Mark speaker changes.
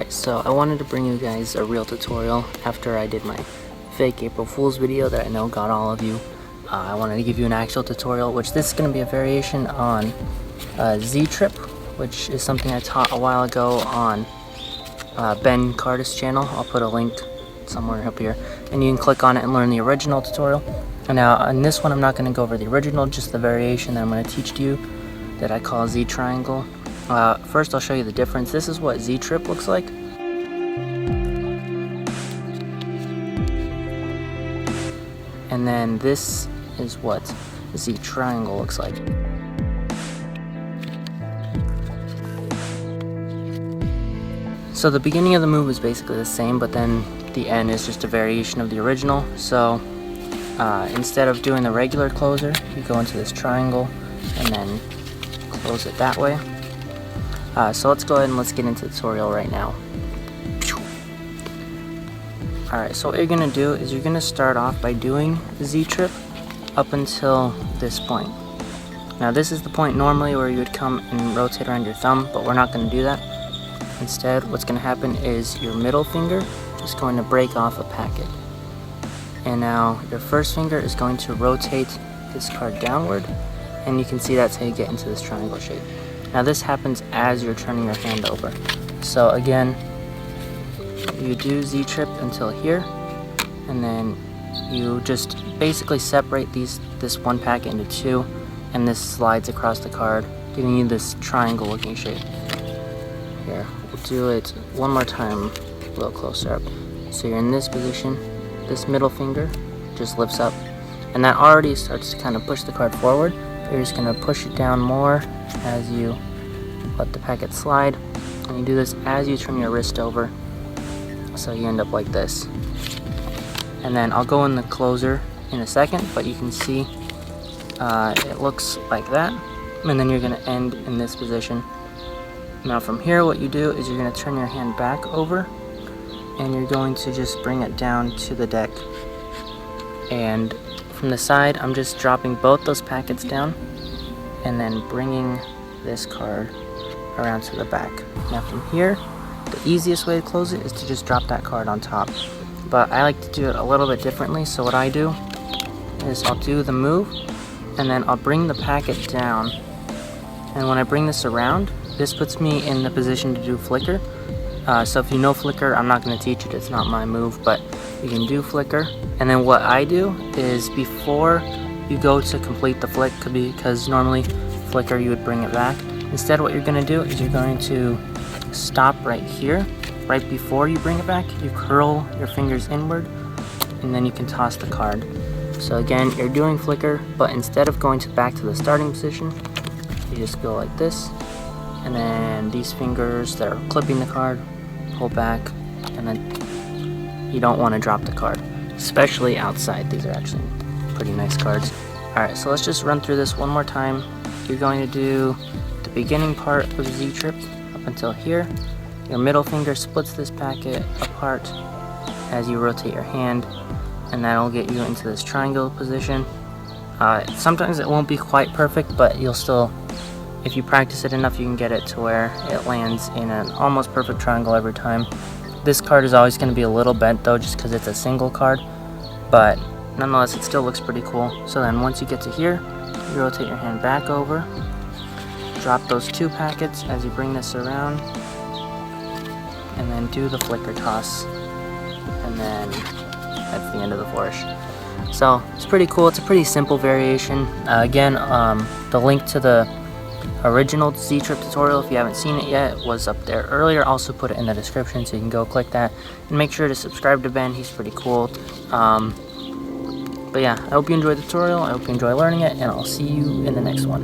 Speaker 1: Alright, so I wanted to bring you guys a real tutorial after I did my fake April Fool's video that I know got all of you. I wanted to give you an actual tutorial, which this is going to be a variation on Z-Trip, which is something I taught a while ago on Ben Cardis' channel. I'll put a link somewhere up here, and you can click on it and learn the original tutorial. And now on this one, I'm not going to go over the original, just the variation that I'm going to teach to you that I call Z-Triangle. First, I'll show you the difference. This is what Z-Trip looks like. And then this is what Z-Triangle looks like. So the beginning of the move is basically the same, but then the end is just a variation of the original. So instead of doing the regular closer, you go into this triangle and then close it that way. So let's go ahead and let's get into the tutorial right now. Alright, so what you're going to do is you're going to start off by doing Z-Trip up until this point. Now this is the point normally where you would come and rotate around your thumb, but we're not going to do that. Instead, what's going to happen is your middle finger is going to break off a packet. And now your first finger is going to rotate this card downward, and you can see that's how you get into this triangle shape. Now this happens as you're turning your hand over. So again, you do Z-Trip until here, and then you just basically separate this one packet into two, and this slides across the card, giving you this triangle looking shape. Here, we'll do it one more time a little closer up. So you're in this position, this middle finger just lifts up, and that already starts to kind of push the card forward. You're just going to push it down more as you let the packet slide, and you do this as you turn your wrist over, so you end up like this. And then I'll go in the closer in a second, but you can see it looks like that, and then you're going to end in this position. Now from here, what you do is you're going to turn your hand back over, and you're going to just bring it down to the deck. And from the side, I'm just dropping both those packets down and then bringing this card around to the back. Now from here, the easiest way to close it is to just drop that card on top. But I like to do it a little bit differently, so what I do is I'll do the move, and then I'll bring the packet down. And when I bring this around, this puts me in the position to do flicker. So if you know flicker, I'm not going to teach it, it's not my move, but you can do flicker. And then what I do is before you go to complete the flick, because normally flicker you would bring it back. Instead, what you're going to do is you're going to stop right here. Right before you bring it back, you curl your fingers inward, and then you can toss the card. So again, you're doing flicker, but instead of going back to the starting position, you just go like this, and then these fingers that are clipping the card, pull back, and then you don't want to drop the card, especially outside. These are actually pretty nice cards. Alright, so let's just run through this one more time. You're going to do the beginning part of Z-Trip up until here. Your middle finger splits this packet apart as you rotate your hand, and that'll get you into this triangle position. Sometimes it won't be quite perfect, but you'll still, if you practice it enough, you can get it to where it lands in an almost perfect triangle every time. This card is always going to be a little bent though, just because it's a single card, but nonetheless it still looks pretty cool. So then once you get to here, you rotate your hand back over, drop those two packets as you bring this around, and then do the flicker toss, and then that's the end of the flourish. So it's pretty cool. It's a pretty simple variation. Again, the link to the original Z-Trip tutorial, if you haven't seen it yet, was up there earlier. Also put it in the description, so you can go click that, and make sure to subscribe to Ben. He's pretty cool. But yeah, I hope you enjoyed the tutorial. I hope you enjoy learning it, and I'll see you in the next one.